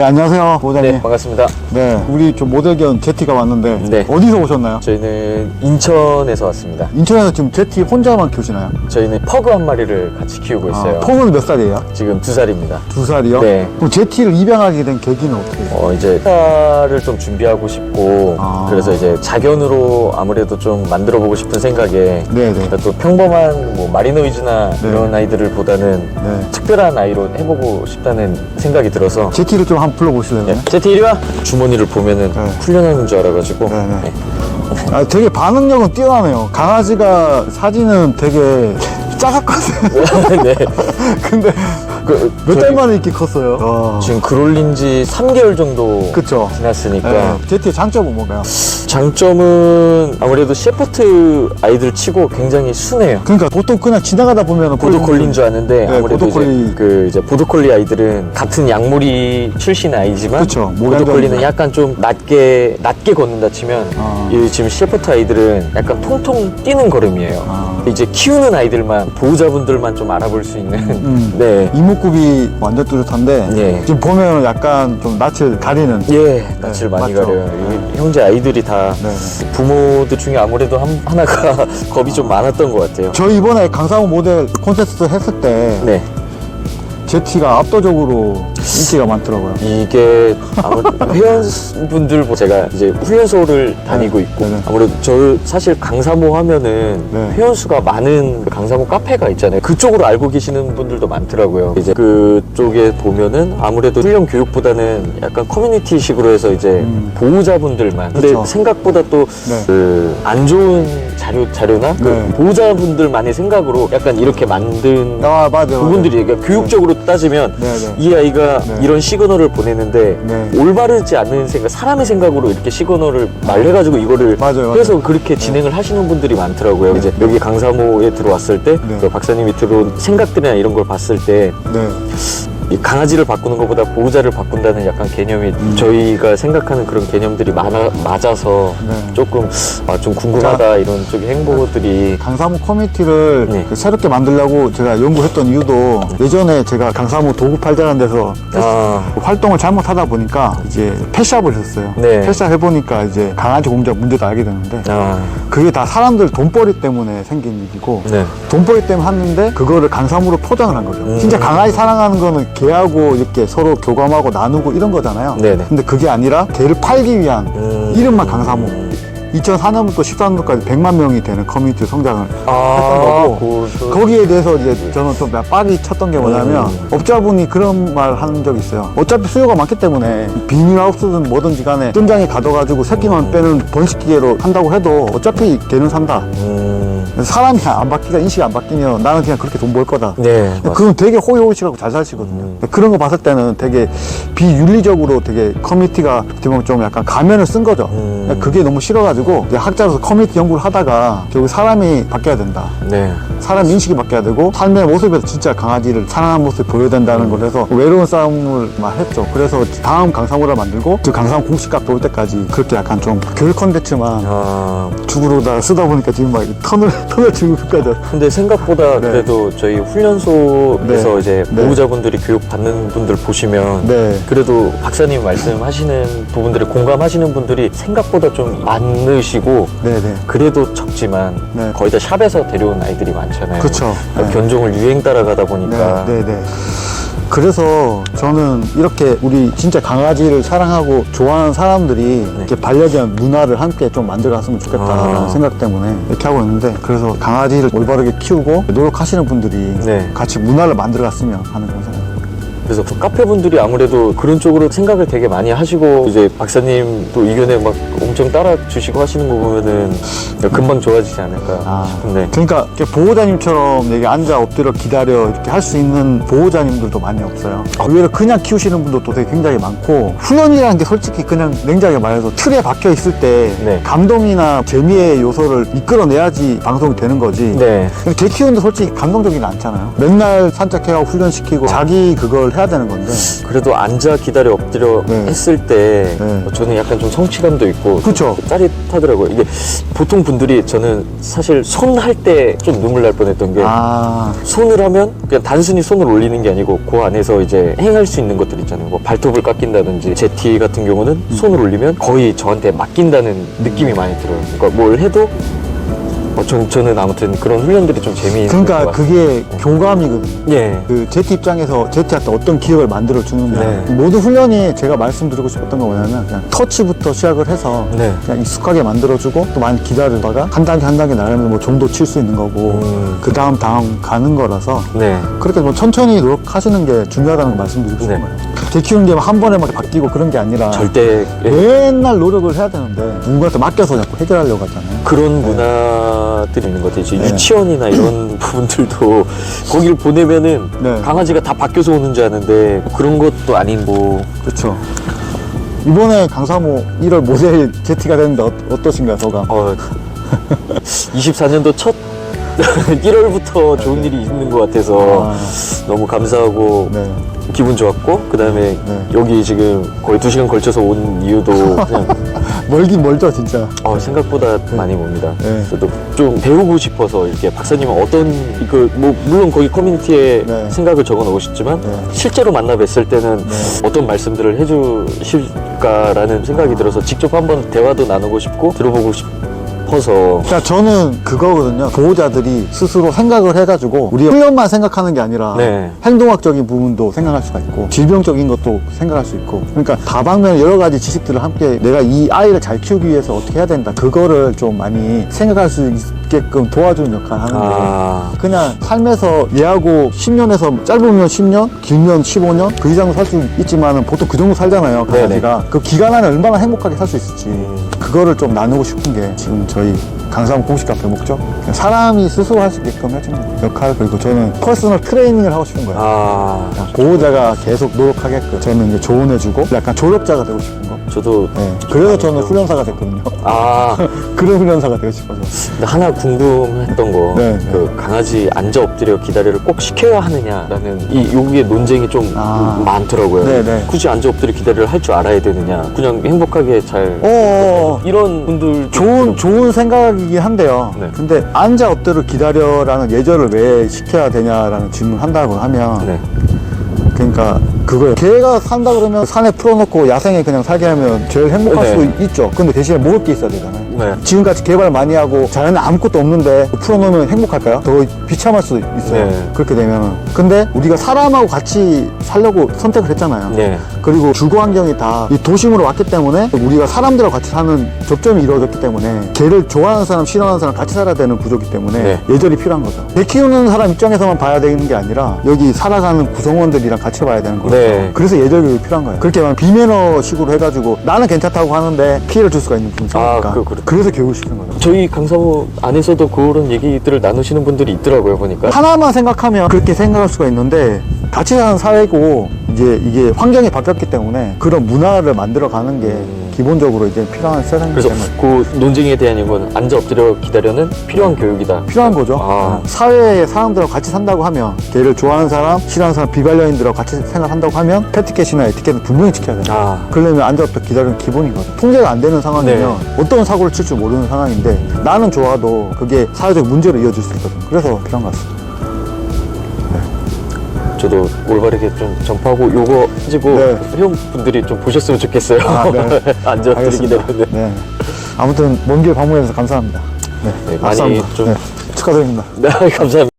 네, 안녕하세요, 보호자님. 네, 반갑습니다. 네, 우리 좀 모델견 제티가 왔는데 네. 어디서 오셨나요? 저희는 인천에서 왔습니다. 인천에서 지금 제티 혼자만 키우시나요? 저희는 퍼그 한 마리를 같이 키우고 있어요. 폼은 몇 살이에요? 지금 2살입니다. 2살이요? 네. 그럼 제티를 입양하게 된 계기는 어떻게 돼요? 이제 회사를 좀 준비하고 싶고 그래서 이제 자견으로 아무래도 좀 만들어 보고 싶은 생각에 네네. 그러니까 또 평범한 뭐 마리노이즈나 네. 이런 아이들을 보다는 네. 특별한 아이로 해보고 싶다는 생각이 들어서 제티를 좀 한번 불러보실래요? 네. 제티 이리 와! 주머니를 보면은 네. 훈련하는 줄 알아가지고 네네. 네. 되게 반응력은 뛰어나네요. 강아지가 사진은 되게 작았거든요. 네. 근데 몇 달 저희 만에 이렇게 컸어요. 지금 그롤린 지 3개월 정도 그쵸. 지났으니까 네. 제티의 장점은 뭔가요? 장점은 아무래도 셰퍼트 아이들 치고 굉장히 순해요. 그러니까 보통 그냥 지나가다 보면 보더콜리인 줄 아는데 네, 아무래도 보더콜리. 이제 보더콜리 아이들은 같은 양무리 출신의 아이지만 그쵸, 보더콜리는 목양견이죠. 약간 좀 낮게 걷는다 치면 이 지금 셰퍼트 아이들은 약간 통통 뛰는 걸음이에요. 이제 키우는 아이들만 보호자분들만 좀 알아볼 수 있는 네. 이목구비 완전 뚜렷한데 예. 지금 보면 약간 좀 낯을 가리는 예, 낯을 많이 맞죠? 가려요. 이 형제 아이들이 다 네. 부모들 중에 아무래도 하나가 겁이 좀 많았던 것 같아요. 저 이번에 강상우 모델 콘테스트 했을 때 네. 제티가 압도적으로 인기가 많더라고요. 이게 아무래도 회원분들 제가 이제 훈련소를 다니고 있고 네네. 아무래도 저 사실 강사모 하면은 네. 회원수가 많은 강사모 카페가 있잖아요. 그쪽으로 알고 계시는 분들도 많더라고요. 이제 그쪽에 보면은 아무래도 훈련 교육보다는 약간 커뮤니티식으로 해서 이제 보호자분들만. 근데 그쵸. 생각보다 또 네. 안 좋은 자료나 그 네. 보호자분들만의 생각으로 약간 이렇게 만든 맞아요. 부분들이 그러니까 교육적으로 따지면 네네. 이 아이가 네. 이런 시그널을 보내는데 네. 올바르지 않는 생각, 사람의 생각으로 이렇게 시그널을 말해가지고 이거를 맞아요. 해서 그렇게 진행을 하시는 분들이 많더라고요. 이제 여기 강사모에 들어왔을 때 네. 그 박사님이 들어온 생각들이나 이런 걸 봤을 때 네. 이 강아지를 바꾸는 것보다 보호자를 바꾼다는 약간 개념이 저희가 생각하는 그런 개념들이 맞아서 네. 조금 좀 궁금하다 이런 쪽의 행보들이 강사무 커뮤니티를 네. 새롭게 만들려고 제가 연구했던 이유도 예전에 제가 강사무 도구 팔자는 데서 활동을 잘못하다 보니까 이제 펫샵을 했었어요. 네. 펫샵 해보니까 이제 강아지 공작 문제도 알게 되는데 그게 다 사람들 돈벌이 때문에 생긴 일이고 네. 돈벌이 때문에 하는데 그거를 강사무로 포장을 한 거죠. 진짜 강아지 사랑하는 거는 개하고 이렇게 서로 교감하고 나누고 이런 거잖아요. 네네. 근데 그게 아니라 개를 팔기 위한 이름만 강사무. 2004년부터 13년까지 100만 명이 되는 커뮤니티 성장을 했던 거고 거기에 대해서 이제 저는 좀 빡이 쳤던 게 뭐냐면 업자분이 그런 말 하는 적이 있어요. 어차피 수요가 많기 때문에 비닐하우스든 뭐든지 간에 뜬장에 가둬가지고 새끼만 빼는 번식기계로 한다고 해도 어차피 개는 산다. 사람이 안 바뀌가 인식이 안 바뀌면 나는 그냥 그렇게 돈 벌 거다. 네. 그건 되게 호의호식하고 잘 사시거든요. 그런 거 봤을 때는 되게 비윤리적으로 되게 커뮤니티가 어떻게 보면 좀 약간 가면을 쓴 거죠. 그게 너무 싫어가지고 이제 학자로서 커뮤니티 연구를 하다가 결국 사람이 바뀌어야 된다. 네. 사람 인식이 바뀌어야 되고 삶의 모습에서 진짜 강아지를 사랑하는 모습을 보여야 된다는 걸 해서 외로운 싸움을 막 했죠. 그래서 다음 강사모를 만들고 그 강사모 공식각 볼 때까지 그렇게 약간 좀 교육 컨텐츠만 죽으로다가 쓰다 보니까 지금 막 턴을 죽을까지. 근데 생각보다 네. 그래도 저희 훈련소에서 네. 이제 네. 보호자분들이 교육받는 분들 보시면 네. 그래도 박사님 말씀하시는 부분들에 공감하시는 분들이 생각보다 좀 많으시고 네네. 그래도 적지만 네. 거의 다 샵에서 데려온 아이들이 많잖아요. 그쵸. 그러니까 네. 견종을 유행 따라가다 보니까 네네. 그래서 저는 이렇게 우리 진짜 강아지를 사랑하고 좋아하는 사람들이 이렇게 반려견 문화를 함께 좀 만들어갔으면 좋겠다라는 생각 때문에 이렇게 하고 있는데 그래서 강아지를 올바르게 키우고 노력하시는 분들이 네. 같이 문화를 만들어갔으면 하는 그런 생각. 그래서 카페 분들이 아무래도 그런 쪽으로 생각을 되게 많이 하시고 이제 박사님 또 의견에 막 엄청 따라 주시고 하시는 거 보면은 금방 좋아지지 않을까 싶은데. 그러니까 이렇게 보호자님처럼 여기 앉아 엎드려 기다려 이렇게 할 수 있는 보호자님들도 많이 없어요. 의외로 그냥 키우시는 분들도 되게 굉장히 많고 훈련이라는 게 솔직히 그냥 냉정하게 말해서 틀에 박혀 있을 때 네. 감동이나 재미의 요소를 이끌어내야지 방송이 되는 거지. 네. 근데 개 키우는데 솔직히 감동적이지 않잖아요. 맨날 산책해가고 훈련시키고 자기 그걸 해야 해야 되는 건데. 그래도 앉아 기다려 엎드려 네. 했을 때 네. 저는 약간 좀 성취감도 있고 그쵸. 짜릿하더라고요. 이게 보통 분들이 저는 사실 손 할 때 좀 눈물 날 뻔했던 게 손을 하면 그냥 단순히 손을 올리는 게 아니고 그 안에서 이제 행할 수 있는 것들 있잖아요. 뭐 발톱을 깎인다든지 제티 같은 경우는 손을 올리면 거의 저한테 맡긴다는 느낌이 많이 들어요. 그러니까 뭘 해도 저는 아무튼 그런 훈련들이 좀 재미있는 그러니까 것 같아요. 그게 교감이거든요. 예. 그 제티 입장에서 제티한테 어떤 기억을 만들어 주느냐. 네. 모든 훈련이 제가 말씀드리고 싶었던 거 뭐냐면 그냥 터치부터 시작을 해서 네. 그냥 익숙하게 만들어주고 또 많이 기다리다가 한 단계 한 단계 나가면 뭐 좀도 칠 수 있는 거고 그 다음 가는 거라서 네. 그렇게 뭐 천천히 노력하시는 게 중요하다는 거 말씀드리고 싶은 네. 거예요. 개 키우는 게 한 번에 막 바뀌고 그런 게 아니라 절대 맨날 노력을 해야 되는데 누군가한테 맡겨서 자꾸 해결하려고 하잖아요. 그런 문화들이 있는 것 같아요. 이제 네. 유치원이나 이런 부분들도 거길 보내면은 네. 강아지가 다 바뀌어서 오는 줄 아는데 그런 것도 아닌 뭐 그렇죠. 이번에 강사모 1월 모델 제티가 됐는데 어떠신가요, 소감? 24년도 첫 1월부터 좋은 일이 있는 것 같아서 너무 감사하고 네. 기분 좋았고 그 다음에 네. 여기 지금 거의 2시간 걸쳐서 온 이유도 그냥 멀긴 멀죠, 진짜. 생각보다 많이 봅니다. 네. 그래도 좀 배우고 싶어서 이렇게 박사님은 어떤 뭐 물론 거기 커뮤니티에 네. 생각을 적어 놓으셨지만 네. 실제로 만나 뵀을 때는 네. 어떤 말씀들을 해주실까라는 생각이 들어서 직접 한번 대화도 나누고 싶고 들어보고 싶어서 그러니까 저는 그거거든요. 보호자들이 스스로 생각을 해가지고 우리가 훈련만 생각하는 게 아니라 네. 행동학적인 부분도 생각할 수가 있고 질병적인 것도 생각할 수 있고 그러니까 다방면 여러 가지 지식들을 함께 내가 이 아이를 잘 키우기 위해서 어떻게 해야 된다 그거를 좀 많이 생각할 수 있게끔 도와주는 역할을 하는데 그냥 삶에서 얘하고 10년에서 짧으면 10년 길면 15년 그 이상 살 수 있지만은 보통 그 정도 살잖아요, 강아지가. 그 기간 안에 얼마나 행복하게 살 수 있을지 그거를 좀 나누고 싶은 게 지금 저희 강사모 공식 카페 목적. 그냥 사람이 스스로 할 수 있게끔 해주는 역할. 그리고 저는 퍼스널 트레이닝을 하고 싶은 거예요. 그냥 보호자가 계속 노력하게끔 저는 이제 조언해주고 약간 조력자가 되고 싶은 거. 저도 네. 그래서 저는 훈련사가 됐거든요. 그런 훈련사가 되고 싶어서. 근데 하나 궁금했던 거 네, 그 강아지 앉아 엎드려 기다려를 꼭 시켜야 하느냐라는 여기에 논쟁이 좀 많더라고요. 네, 네. 굳이 앉아 엎드려 기다려를 할 줄 알아야 되느냐 그냥 행복하게 잘 이런 분들 좋은 생각이긴 한데요. 네. 근데 앉아 엎드려 기다려라는 예절을 왜 시켜야 되냐라는 질문을 한다고 하면 네. 그러니까 그거예요. 개가 산다 그러면 산에 풀어놓고 야생에 그냥 살게 하면 제일 행복할 네. 수도 있죠. 근데 대신에 먹을 게 있어야 되잖아요. 네. 지금까지 개발 많이 하고 자연에 아무것도 없는데 풀어놓으면 행복할까요? 더 비참할 수도 있어요. 네. 그렇게 되면은. 근데 우리가 사람하고 같이 살려고 선택을 했잖아요. 네. 그리고 주거 환경이 다 이 도심으로 왔기 때문에 우리가 사람들하고 같이 사는 접점이 이루어졌기 때문에 개를 좋아하는 사람, 싫어하는 사람 같이 살아야 되는 구조이기 때문에 네. 예절이 필요한 거죠. 개 키우는 사람 입장에서만 봐야 되는 게 아니라 여기 살아가는 구성원들이랑 같이 봐야 되는 거예요. 네. 그래서 예절 교육이 필요한 거예요. 그렇게 막 비매너식으로 해가지고 나는 괜찮다고 하는데 피해를 줄 수가 있는 분이 있으니까 그래서 교육을 시키는 거죠. 저희 강사모 안에서도 그런 얘기들을 나누시는 분들이 있더라고요 보니까. 하나만 생각하면 그렇게 생각할 수가 있는데 같이 사는 사회고 이제 이게 환경이 바뀌었기 때문에 그런 문화를 만들어가는 게 기본적으로 이제 필요한 세상이기 그래서 때문에 그 논쟁에 대한 이건 앉아 엎드려 기다려는 필요한 교육이다. 필요한 거죠. 사회의 사람들하고 같이 산다고 하면 개를 좋아하는 사람, 싫어하는 사람, 비반려인들하고 같이 생활한다고 하면 패티켓이나 에티켓은 분명히 지켜야 돼요. 그러려면 앉아서 기다리는 기본인 거죠. 통제가 안 되는 상황이면 어떤 사고를 칠 줄 모르는 상황인데 나는 좋아도 그게 사회적 문제로 이어질 수 있거든요. 그래서 필요한 것 같습니다. 저도 올바르게 좀 전파하고 요거 가지고 회원분들이 좀 보셨으면 좋겠어요. 앉아 엎드려 기다리는. 네. 아무튼 먼 길 방문해서 감사합니다. 네. 많이 좀 축하드립니다. 네, 감사합니다.